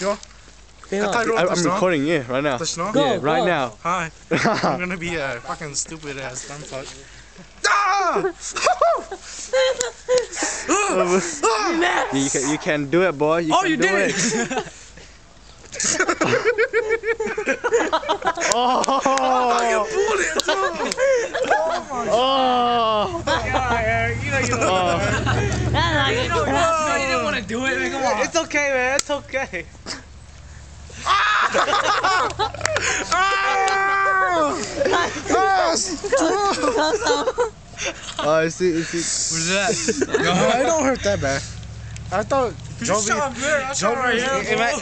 Yo. I'm recording, yeah, right now. Yeah, right now. Hi. I'm gonna be a fucking stupid ass dumb fuck. Ah! You can do it, boy. You did it. Oh! Oh! You didn't want to do it, man. Come on. It's okay, man. It's okay. Oh, is it? Where's that? It don't hurt that bad. I thought Joe right here.